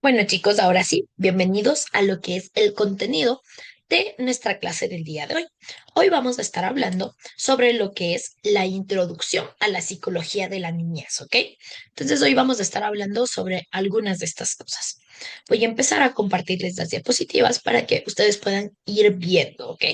Bueno, chicos, ahora sí, bienvenidos a lo que es el contenido de nuestra clase del día de hoy. Hoy vamos a estar hablando sobre lo que es la introducción a la psicología de la niñez, ¿ok? Entonces, hoy vamos a estar hablando sobre algunas de estas cosas. Voy a empezar a compartirles las diapositivas para que ustedes puedan ir viendo, ¿ok?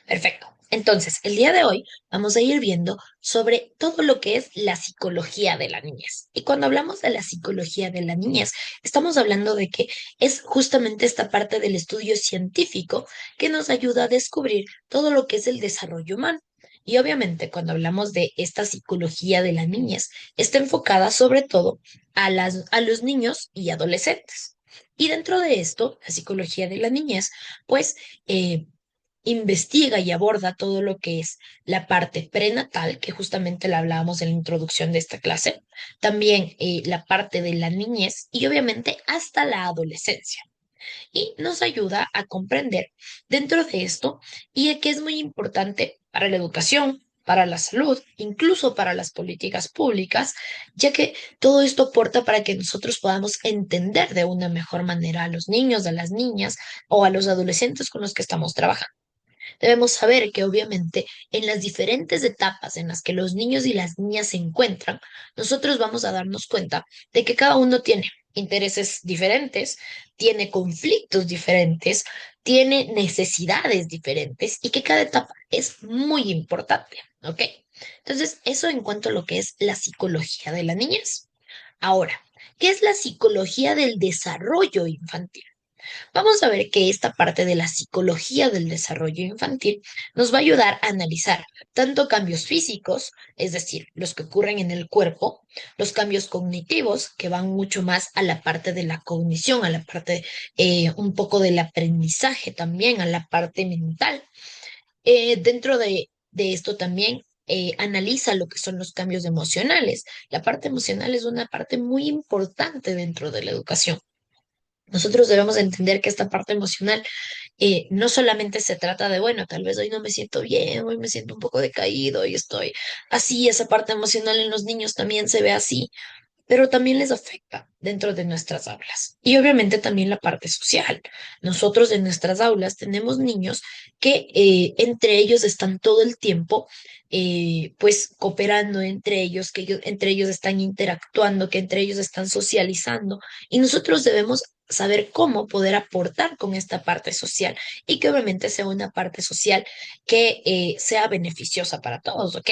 Perfecto. Entonces, el día de hoy vamos a ir viendo sobre todo lo que es la psicología de la niñez. Y cuando hablamos de la psicología de la niñez, estamos hablando de que es justamente esta parte del estudio científico que nos ayuda a descubrir todo lo que es el desarrollo humano. Y obviamente, cuando hablamos de esta psicología de la niñez, está enfocada sobre todo a los niños y adolescentes. Y dentro de esto, la psicología de la niñez, pues investiga y aborda todo lo que es la parte prenatal, que justamente la hablábamos en la introducción de esta clase, también la parte de la niñez y obviamente hasta la adolescencia. Y nos ayuda a comprender dentro de esto y que es muy importante para la educación, para la salud, incluso para las políticas públicas, ya que todo esto aporta para que nosotros podamos entender de una mejor manera a los niños, a las niñas o a los adolescentes con los que estamos trabajando. Debemos saber que obviamente en las diferentes etapas en las que los niños y las niñas se encuentran, nosotros vamos a darnos cuenta de que cada uno tiene intereses diferentes, tiene conflictos diferentes, tiene necesidades diferentes y que cada etapa es muy importante, ¿ok? Entonces, eso en cuanto a lo que es la psicología de la niñez. Ahora, ¿qué es la psicología del desarrollo infantil? Vamos a ver que esta parte de la psicología del desarrollo infantil nos va a ayudar a analizar tanto cambios físicos, es decir, los que ocurren en el cuerpo, los cambios cognitivos, que van mucho más a la parte de la cognición, a la parte un poco del aprendizaje también, a la parte mental. Dentro de esto también analiza lo que son los cambios emocionales. La parte emocional es una parte muy importante dentro de la educación. Nosotros debemos entender que esta parte emocional no solamente se trata de, bueno, tal vez hoy no me siento bien, hoy me siento un poco decaído y estoy así, esa parte emocional en los niños también se ve así, pero también les afecta dentro de nuestras aulas. Y obviamente también la parte social. Nosotros en nuestras aulas tenemos niños que entre ellos están todo el tiempo, pues cooperando entre ellos, que entre ellos están interactuando, que entre ellos están socializando. Y nosotros debemos saber cómo poder aportar con esta parte social y que obviamente sea una parte social que sea beneficiosa para todos, ¿ok?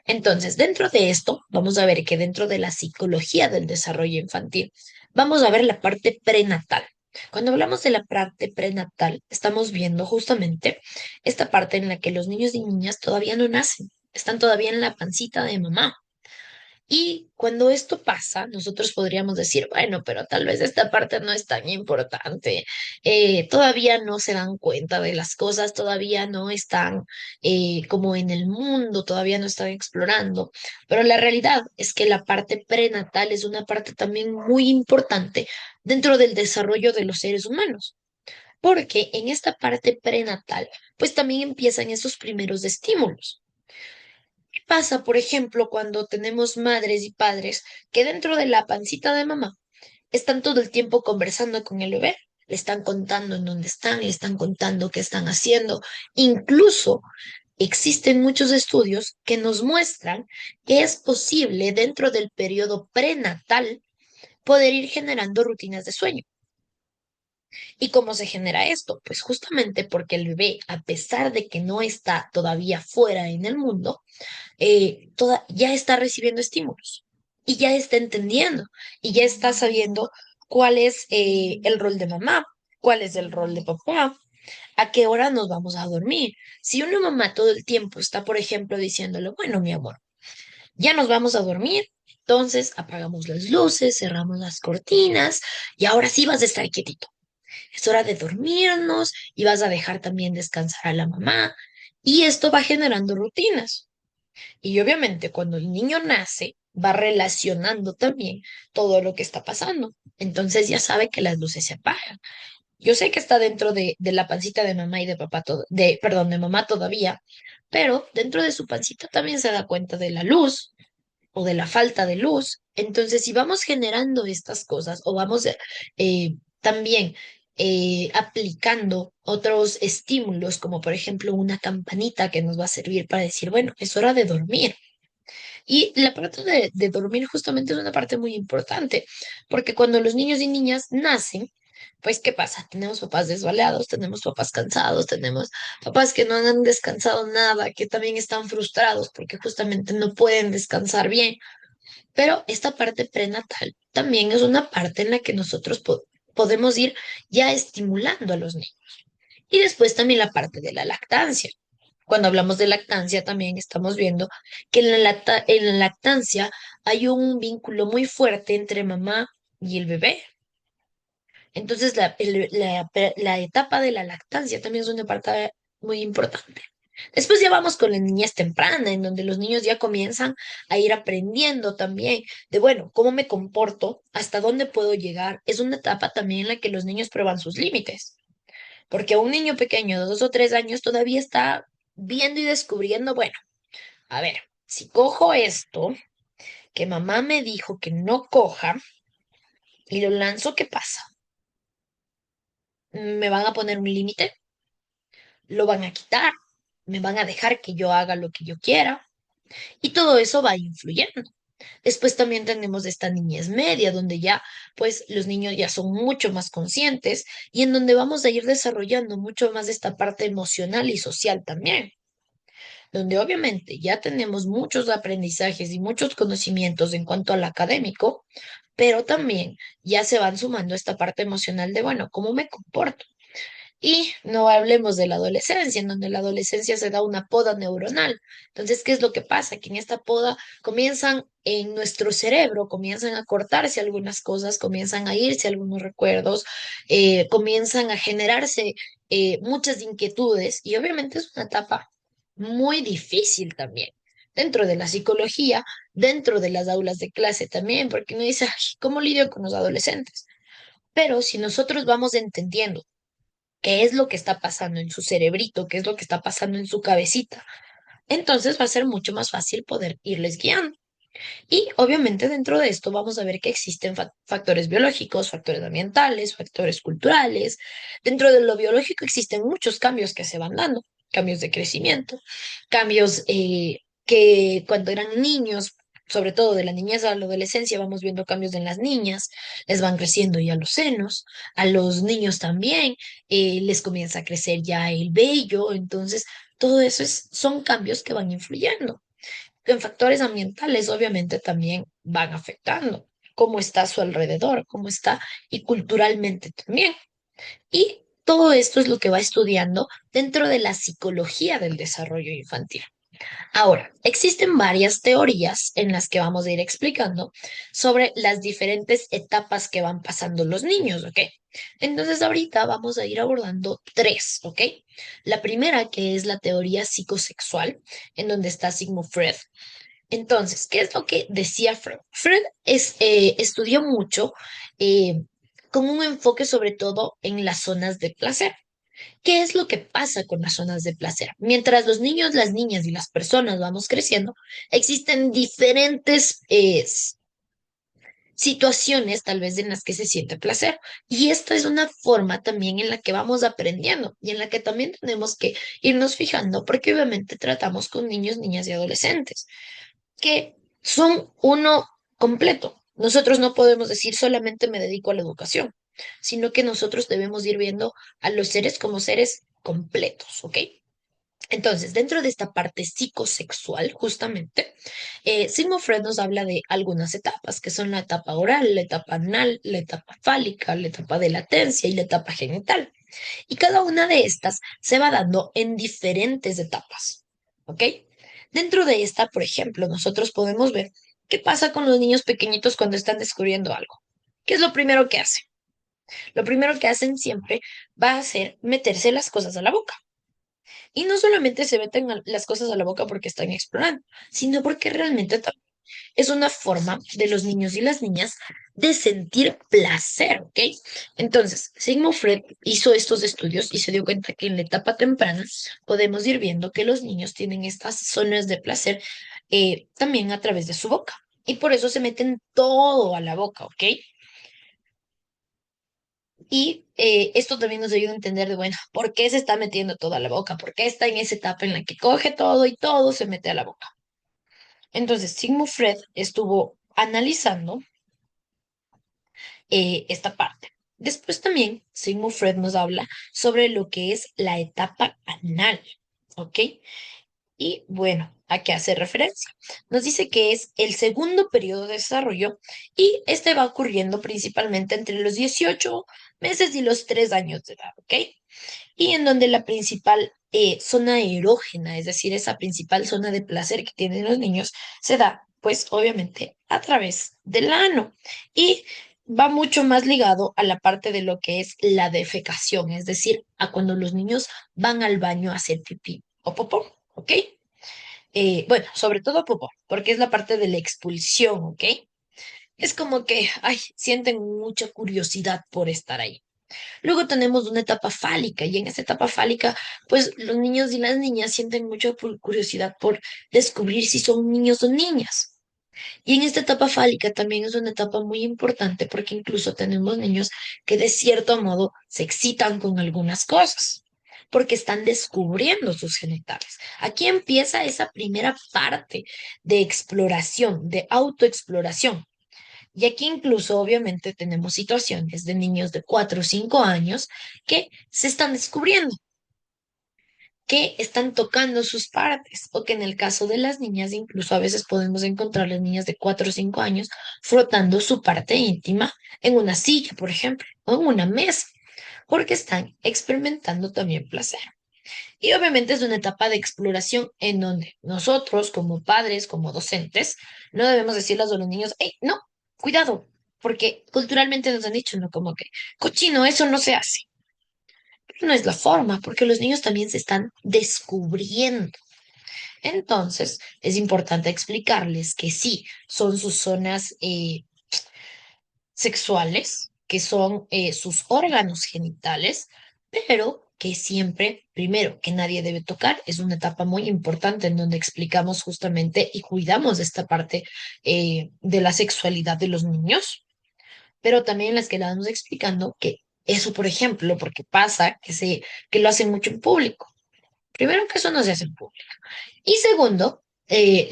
Entonces, dentro de esto, vamos a ver que dentro de la psicología del desarrollo infantil, vamos a ver la parte prenatal. Cuando hablamos de la parte prenatal, estamos viendo justamente esta parte en la que los niños y niñas todavía no nacen, están todavía en la pancita de mamá. Y cuando esto pasa, nosotros podríamos decir, bueno, pero tal vez esta parte no es tan importante. Todavía no se dan cuenta de las cosas, todavía no están como en el mundo, todavía no están explorando. Pero la realidad es que la parte prenatal es una parte también muy importante dentro del desarrollo de los seres humanos. Porque en esta parte prenatal, pues también empiezan esos primeros estímulos pasa, por ejemplo, cuando tenemos madres y padres que dentro de la pancita de mamá están todo el tiempo conversando con el bebé? Le están contando en dónde están, le están contando qué están haciendo. Incluso existen muchos estudios que nos muestran que es posible dentro del periodo prenatal poder ir generando rutinas de sueño. ¿Y cómo se genera esto? Pues justamente porque el bebé, a pesar de que no está todavía fuera en el mundo, ya está recibiendo estímulos y ya está entendiendo y ya está sabiendo cuál es el rol de mamá, cuál es el rol de papá, a qué hora nos vamos a dormir. Si una mamá todo el tiempo está, por ejemplo, diciéndole, bueno, mi amor, ya nos vamos a dormir, entonces apagamos las luces, cerramos las cortinas y ahora sí vas a estar quietito. Es hora de dormirnos y vas a dejar también descansar a la mamá. Y esto va generando rutinas. Y obviamente cuando el niño nace, va relacionando también todo lo que está pasando. Entonces ya sabe que las luces se apagan. Yo sé que está dentro de la pancita de mamá y de papá, perdón, de mamá todavía, pero dentro de su pancita también se da cuenta de la luz o de la falta de luz. Entonces, si vamos generando estas cosas o vamos también aplicando otros estímulos, como por ejemplo una campanita que nos va a servir para decir, bueno, es hora de dormir. Y la parte de dormir justamente es una parte muy importante, porque cuando los niños y niñas nacen, pues, ¿qué pasa? Tenemos papás desvelados, tenemos papás cansados, tenemos papás que no han descansado nada, que también están frustrados porque justamente no pueden descansar bien. Pero esta parte prenatal también es una parte en la que nosotros podemos ir ya estimulando a los niños. Y después también la parte de la lactancia. Cuando hablamos de lactancia, también estamos viendo que en la lactancia hay un vínculo muy fuerte entre mamá y el bebé. Entonces, la etapa de la lactancia también es una parte muy importante. Después ya vamos con la niñez temprana, en donde los niños ya comienzan a ir aprendiendo también de, bueno, cómo me comporto, hasta dónde puedo llegar. Es una etapa también en la que los niños prueban sus límites, porque un niño pequeño de 2 o 3 años todavía está viendo y descubriendo, bueno, a ver, si cojo esto que mamá me dijo que no coja y lo lanzo, ¿qué pasa? ¿Me van a poner un límite? ¿Lo van a quitar? ¿Me van a dejar que yo haga lo que yo quiera? Y todo eso va influyendo. Después también tenemos esta niñez media, donde ya, pues, los niños ya son mucho más conscientes y en donde vamos a ir desarrollando mucho más de esta parte emocional y social también, donde obviamente ya tenemos muchos aprendizajes y muchos conocimientos en cuanto al académico, pero también ya se van sumando esta parte emocional de, bueno, ¿cómo me comporto? Y no hablemos de la adolescencia, en donde la adolescencia se da una poda neuronal. Entonces, ¿qué es lo que pasa? Que en esta poda comienzan en nuestro cerebro, comienzan a cortarse algunas cosas, comienzan a irse algunos recuerdos, comienzan a generarse muchas inquietudes y obviamente es una etapa muy difícil también. Dentro de la psicología, dentro de las aulas de clase también, porque uno dice, "Ay, ¿cómo lidio con los adolescentes?" Pero si nosotros vamos entendiendo qué es lo que está pasando en su cerebrito, qué es lo que está pasando en su cabecita. Entonces va a ser mucho más fácil poder irles guiando. Y obviamente dentro de esto vamos a ver que existen factores biológicos, factores ambientales, factores culturales. Dentro de lo biológico existen muchos cambios que se van dando, cambios de crecimiento, cambios que cuando eran niños, sobre todo de la niñez a la adolescencia, vamos viendo cambios en las niñas, les van creciendo ya los senos, a los niños también les comienza a crecer ya el vello, entonces todo eso son cambios que van influyendo que en factores ambientales obviamente también van afectando cómo está a su alrededor, cómo está y culturalmente también. Y todo esto es lo que va estudiando dentro de la psicología del desarrollo infantil. Ahora, existen varias teorías en las que vamos a ir explicando sobre las diferentes etapas que van pasando los niños, ¿ok? Entonces ahorita vamos a ir abordando tres, ¿ok? La primera que es la teoría psicosexual, en donde está Sigmund Freud, entonces, ¿qué es lo que decía Freud? Freud estudió mucho eh, con un enfoque sobre todo en las zonas de placer. ¿Qué es lo que pasa con las zonas de placer? Mientras los niños, las niñas y las personas vamos creciendo, existen diferentes situaciones tal vez en las que se siente placer. Y esta es una forma también en la que vamos aprendiendo y en la que también tenemos que irnos fijando porque obviamente tratamos con niños, niñas y adolescentes que son uno completo. Nosotros no podemos decir solamente me dedico a la educación, sino que nosotros debemos ir viendo a los seres como seres completos, ¿ok? Entonces, dentro de esta parte psicosexual, justamente, Sigmund Freud nos habla de algunas etapas, que son la etapa oral, la etapa anal, la etapa fálica, la etapa de latencia y la etapa genital. Y cada una de estas se va dando en diferentes etapas, ¿ok? Dentro de esta, por ejemplo, nosotros podemos ver qué pasa con los niños pequeñitos cuando están descubriendo algo. ¿Qué es lo primero que hacen? Lo primero que hacen siempre va a ser meterse las cosas a la boca. Y no solamente se meten las cosas a la boca porque están explorando, sino porque realmente es una forma de los niños y las niñas de sentir placer, ¿ok? Entonces, Sigmund Freud hizo estos estudios y se dio cuenta que en la etapa temprana podemos ir viendo que los niños tienen estas zonas de placer también a través de su boca. Y por eso se meten todo a la boca, ¿ok? Y esto también nos ayuda a entender de, bueno, ¿por qué se está metiendo todo a la boca? ¿Por qué está en esa etapa en la que coge todo y todo se mete a la boca? Entonces, Sigmund Freud estuvo analizando esta parte. Después también Sigmund Freud nos habla sobre lo que es la etapa anal, ¿ok? Y bueno, ¿a qué hace referencia? Nos dice que es el segundo periodo de desarrollo y este va ocurriendo principalmente entre los 18 meses y los 3 años de edad, ¿ok? Y en donde la principal zona erógena, es decir, esa principal zona de placer que tienen los niños, se da, pues obviamente, a través del ano. Y va mucho más ligado a la parte de lo que es la defecación, es decir, a cuando los niños van al baño a hacer pipí o popó, ¿ok? Bueno, sobre todo popó, porque es la parte de la expulsión, ¿ok? Es como que, ay, sienten mucha curiosidad por estar ahí. Luego tenemos una etapa fálica y en esta etapa fálica, pues los niños y las niñas sienten mucha curiosidad por descubrir si son niños o niñas. Y en esta etapa fálica también es una etapa muy importante porque incluso tenemos niños que de cierto modo se excitan con algunas cosas, porque están descubriendo sus genitales. Aquí empieza esa primera parte de exploración, de autoexploración. Y aquí incluso obviamente tenemos situaciones de niños de 4 o 5 años que se están descubriendo, que están tocando sus partes, o que en el caso de las niñas incluso a veces podemos encontrar las niñas de 4 o 5 años frotando su parte íntima en una silla, por ejemplo, o en una mesa, porque están experimentando también placer. Y obviamente es una etapa de exploración en donde nosotros, como padres, como docentes, no debemos decirles a los niños, hey, no, cuidado, porque culturalmente nos han dicho, ¿no? Como que, cochino, eso no se hace. Pero no es la forma, porque los niños también se están descubriendo. Entonces, es importante explicarles que sí, son sus zonas sexuales, que son sus órganos genitales, pero que siempre, primero, que nadie debe tocar, es una etapa muy importante en donde explicamos justamente y cuidamos esta parte de la sexualidad de los niños, pero también en las que le vamos explicando que eso, por ejemplo, porque pasa que lo hacen mucho en público. Primero que eso no se hace en público. Y segundo,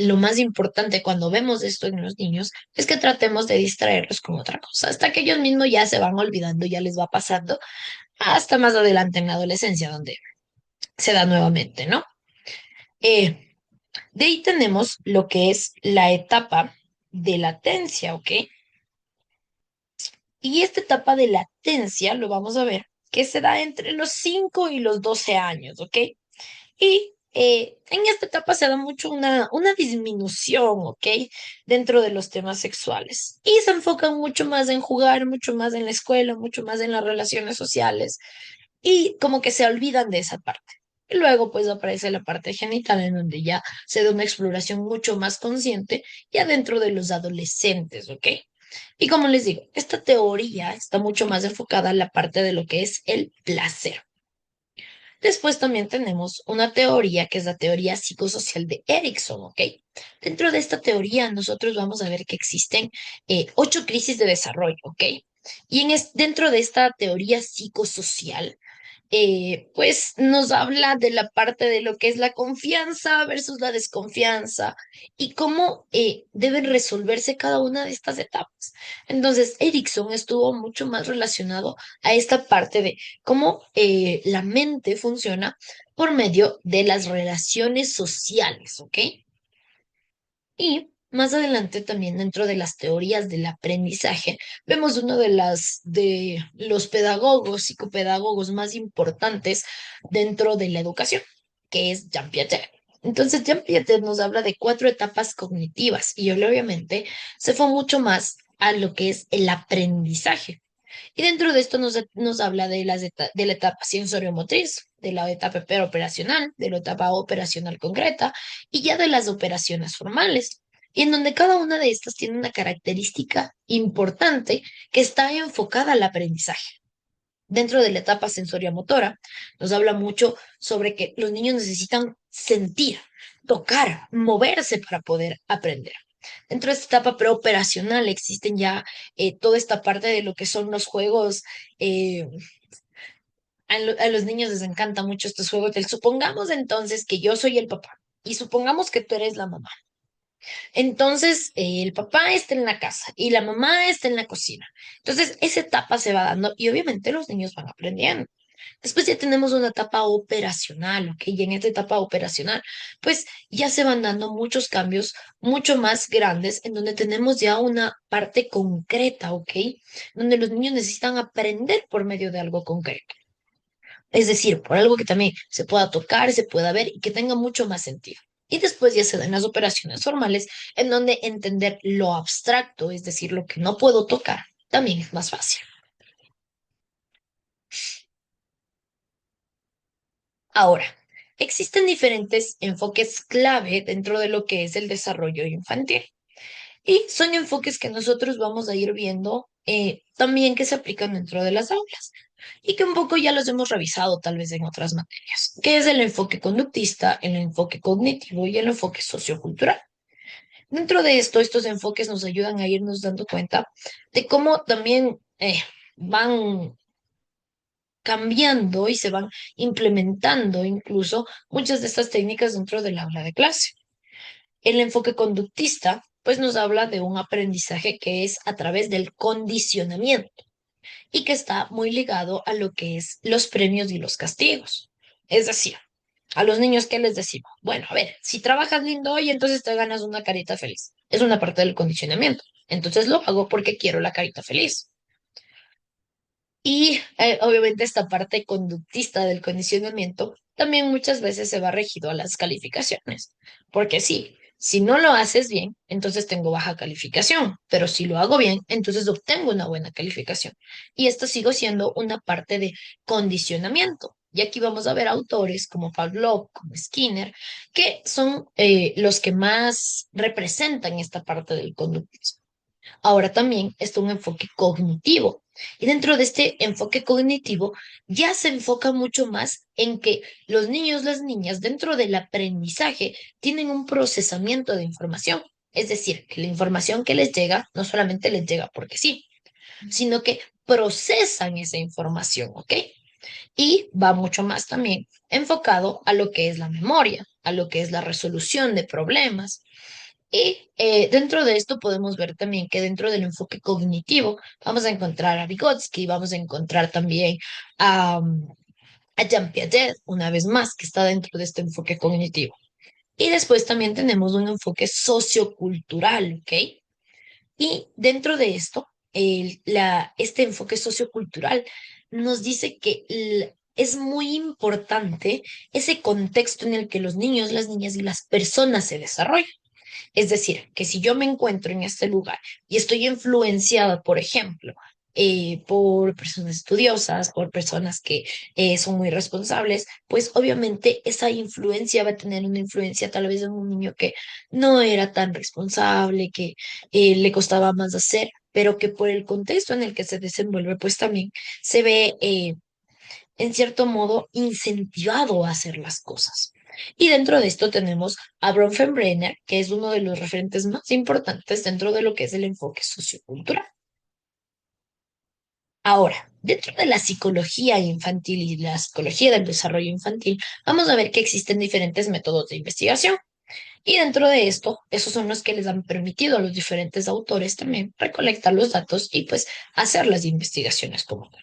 lo más importante cuando vemos esto en los niños es que tratemos de distraerlos con otra cosa, hasta que ellos mismos ya se van olvidando, ya les va pasando, hasta más adelante en la adolescencia, donde se da nuevamente, ¿no? Eh, de ahí tenemos lo que es la etapa de latencia, ¿ok? Y esta etapa de latencia lo vamos a ver que se da entre los 5 y los 12 años, ¿ok? Y en esta etapa se da mucho una disminución, ¿ok? Dentro de los temas sexuales. Y se enfocan mucho más en jugar, mucho más en la escuela, mucho más en las relaciones sociales. Y como que se olvidan de esa parte. Y luego pues aparece la parte genital en donde ya se da una exploración mucho más consciente ya dentro de los adolescentes, ¿ok? Y como les digo, esta teoría está mucho más enfocada en la parte de lo que es el placer. Después también tenemos una teoría que es la teoría psicosocial de Erickson, ¿ok? Dentro de esta teoría nosotros vamos a ver que existen 8 crisis de desarrollo, ¿ok? Y dentro de esta teoría psicosocial, pues nos habla de la parte de lo que es la confianza versus la desconfianza y cómo deben resolverse cada una de estas etapas. Entonces, Erickson estuvo mucho más relacionado a esta parte de cómo la mente funciona por medio de las relaciones sociales, ¿ok? Y más adelante también dentro de las teorías del aprendizaje, vemos uno de los pedagogos, psicopedagogos más importantes dentro de la educación, que es Jean Piaget. Entonces, Jean Piaget nos habla de 4 etapas cognitivas y él obviamente se fue mucho más a lo que es el aprendizaje. Y dentro de esto nos habla de la etapa sensorio-motriz, de la etapa preoperacional, de la etapa operacional concreta y ya de las operaciones formales. y en donde cada una de estas tiene una característica importante que está enfocada al aprendizaje. Dentro de la etapa sensoria-motora, nos habla mucho sobre que los niños necesitan sentir, tocar, moverse para poder aprender. Dentro de esta etapa preoperacional existen ya toda esta parte de lo que son los juegos. A los niños les encanta mucho estos juegos del supongamos entonces que yo soy el papá y supongamos que tú eres la mamá. Entonces, el papá está en la casa y la mamá está en la cocina. Entonces, esa etapa se va dando y obviamente los niños van aprendiendo. Después ya tenemos una etapa operacional, ¿ok? Y en esta etapa operacional, pues ya se van dando muchos cambios mucho más grandes en donde tenemos ya una parte concreta, ¿ok? Donde los niños necesitan aprender por medio de algo concreto. Es decir, por algo que también se pueda tocar, se pueda ver y que tenga mucho más sentido. Y después ya se dan las operaciones formales, en donde entender lo abstracto, es decir, lo que no puedo tocar, también es más fácil. Ahora, existen diferentes enfoques clave dentro de lo que es el desarrollo infantil. Y son enfoques que nosotros vamos a ir viendo también que se aplican dentro de las aulas y que un poco ya los hemos revisado tal vez en otras materias, que es el enfoque conductista, el enfoque cognitivo y el enfoque sociocultural. Dentro de esto, estos enfoques nos ayudan a irnos dando cuenta de cómo también van cambiando y se van implementando incluso muchas de estas técnicas dentro del aula de clase. El enfoque conductista, pues nos habla de un aprendizaje que es a través del condicionamiento y que está muy ligado a lo que es los premios y los castigos. Es decir, a los niños, ¿qué les decimos? Bueno, a ver, si trabajas lindo hoy, entonces te ganas una carita feliz. Es una parte del condicionamiento. Entonces lo hago porque quiero la carita feliz. Y obviamente esta parte conductista del condicionamiento también muchas veces se va regido a las calificaciones, porque sí, si no lo haces bien, entonces tengo baja calificación, pero si lo hago bien, entonces obtengo una buena calificación. Y esto sigo siendo una parte de condicionamiento. Y aquí vamos a ver autores como Pavlov, como Skinner, que son los que más representan esta parte del conductismo. Ahora también está un enfoque cognitivo. Y dentro de este enfoque cognitivo ya se enfoca mucho más en que los niños, las niñas, dentro del aprendizaje, tienen un procesamiento de información. Es decir, que la información que les llega no solamente les llega porque sí, sino que procesan esa información, ¿ok? Y va mucho más también enfocado a lo que es la memoria, a lo que es la resolución de problemas. Y dentro de esto podemos ver también que dentro del enfoque cognitivo vamos a encontrar a Vygotsky, vamos a encontrar también a Jean Piaget, una vez más, que está dentro de este enfoque cognitivo. Y después también tenemos un enfoque sociocultural, ¿ok? Y dentro de esto, este enfoque sociocultural nos dice que es muy importante ese contexto en el que los niños, las niñas y las personas se desarrollan. Es decir, que si yo me encuentro en este lugar y estoy influenciada, por ejemplo, por personas estudiosas, por personas que son muy responsables, pues obviamente esa influencia va a tener una influencia tal vez en un niño que no era tan responsable, que le costaba más hacer, pero que por el contexto en el que se desenvuelve, pues también se ve en cierto modo, incentivado a hacer las cosas. Y dentro de esto tenemos a Bronfenbrenner, que es uno de los referentes más importantes dentro de lo que es el enfoque sociocultural. Ahora, dentro de la psicología infantil y la psicología del desarrollo infantil, vamos a ver que existen diferentes métodos de investigación. Y dentro de esto, esos son los que les han permitido a los diferentes autores también recolectar los datos y pues hacer las investigaciones como tal.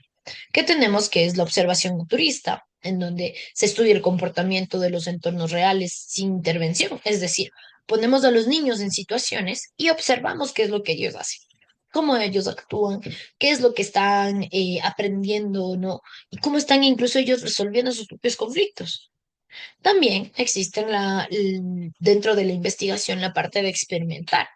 ¿Qué tenemos? Que es la observación naturista, en donde se estudia el comportamiento de los entornos reales sin intervención. Es decir, ponemos a los niños en situaciones y observamos qué es lo que ellos hacen, cómo ellos actúan, qué es lo que están aprendiendo, ¿no? Y cómo están incluso ellos resolviendo sus propios conflictos. También existe dentro de la investigación la parte de experimentar,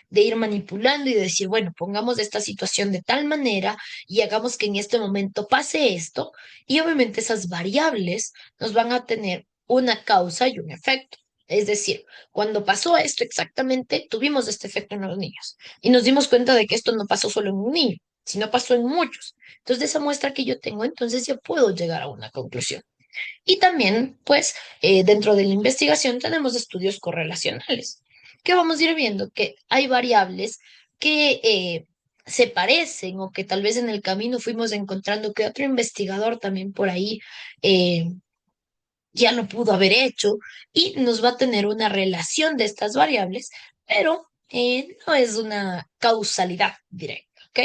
de ir manipulando y de decir, bueno, pongamos esta situación de tal manera y hagamos que en este momento pase esto, y obviamente esas variables nos van a tener una causa y un efecto. Es decir, cuando pasó esto exactamente, tuvimos este efecto en los niños y nos dimos cuenta de que esto no pasó solo en un niño, sino pasó en muchos. Entonces, de esa muestra que yo tengo, entonces ya puedo llegar a una conclusión. Y también, pues, dentro de la investigación tenemos estudios correlacionales, que vamos a ir viendo que hay variables que se parecen o que tal vez en el camino fuimos encontrando que otro investigador también por ahí eh, ya lo pudo haber hecho y nos va a tener una relación de estas variables, pero no es una causalidad directa, ¿ok?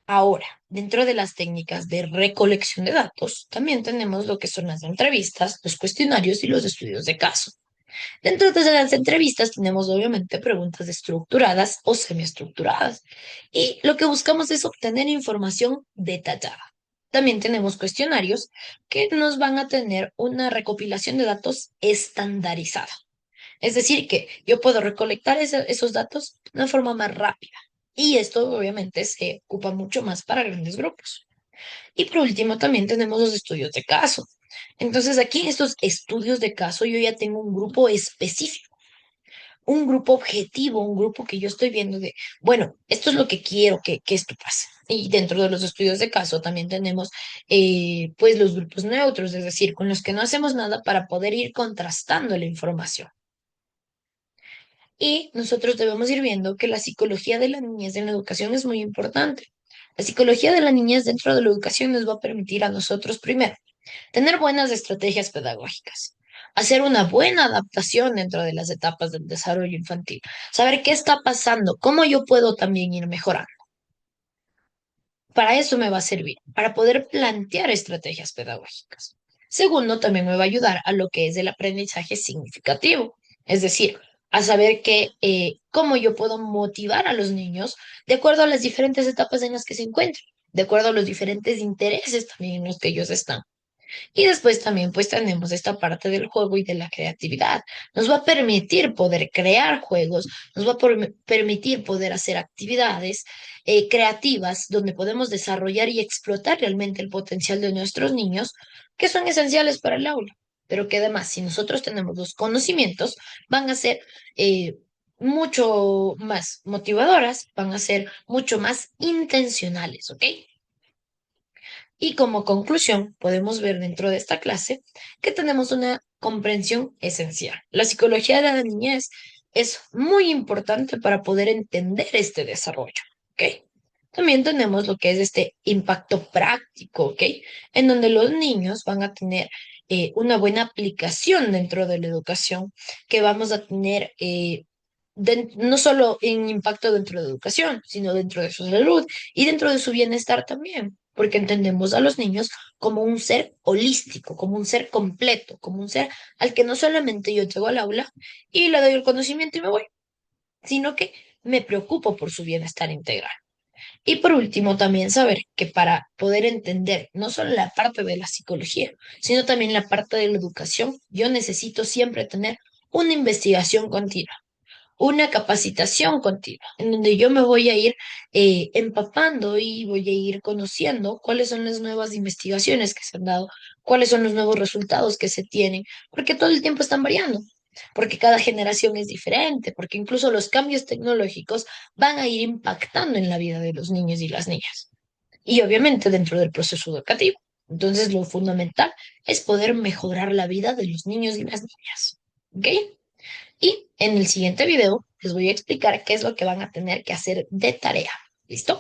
Ahora, dentro de las técnicas de recolección de datos, también tenemos lo que son las entrevistas, los cuestionarios y los estudios de caso. Dentro de las entrevistas tenemos obviamente preguntas estructuradas o semiestructuradas y lo que buscamos es obtener información detallada. También tenemos cuestionarios que nos van a tener una recopilación de datos estandarizada. Es decir, que yo puedo recolectar esos datos de una forma más rápida. Y esto obviamente se ocupa mucho más para grandes grupos. Y por último, también tenemos los estudios de caso. Entonces, aquí en estos estudios de caso, yo ya tengo un grupo específico, un grupo objetivo, un grupo que yo estoy viendo de, bueno, esto es lo que quiero que esto pase. Y dentro de los estudios de caso también tenemos, pues, los grupos neutros, es decir, con los que no hacemos nada para poder ir contrastando la información. Y nosotros debemos ir viendo que la psicología de la niñez en la educación es muy importante. La psicología de la niñez dentro de la educación nos va a permitir a nosotros, primero, tener buenas estrategias pedagógicas, hacer una buena adaptación dentro de las etapas del desarrollo infantil, saber qué está pasando, cómo yo puedo también ir mejorando. Para eso me va a servir, para poder plantear estrategias pedagógicas. Segundo, también me va a ayudar a lo que es el aprendizaje significativo, es decir, a saber cómo yo puedo motivar a los niños de acuerdo a las diferentes etapas en las que se encuentran, de acuerdo a los diferentes intereses también en los que ellos están. Y después también pues tenemos esta parte del juego y de la creatividad. Nos va a permitir poder crear juegos, nos va a permitir poder hacer actividades creativas donde podemos desarrollar y explotar realmente el potencial de nuestros niños, que son esenciales para el aula, pero que además si nosotros tenemos los conocimientos, van a ser mucho más motivadoras, van a ser mucho más intencionales, ¿ok? Y como conclusión, podemos ver dentro de esta clase que tenemos una comprensión esencial. La psicología de la niñez es muy importante para poder entender este desarrollo, ¿ok? También tenemos lo que es este impacto práctico, ¿ok? En donde los niños van a tener una buena aplicación dentro de la educación, que vamos a tener no solo en impacto dentro de la educación, sino dentro de su salud y dentro de su bienestar también, porque entendemos a los niños como un ser holístico, como un ser completo, como un ser al que no solamente yo llego al aula y le doy el conocimiento y me voy, sino que me preocupo por su bienestar integral. Y por último, también saber que para poder entender no solo la parte de la psicología, sino también la parte de la educación, yo necesito siempre tener una investigación continua, una capacitación continua, en donde yo me voy a ir empapando y voy a ir conociendo cuáles son las nuevas investigaciones que se han dado, cuáles son los nuevos resultados que se tienen, porque todo el tiempo están variando, porque cada generación es diferente, porque incluso los cambios tecnológicos van a ir impactando en la vida de los niños y las niñas, y obviamente dentro del proceso educativo. Entonces, lo fundamental es poder mejorar la vida de los niños y las niñas. ¿Ok? Y en el siguiente video les voy a explicar qué es lo que van a tener que hacer de tarea. ¿Listo?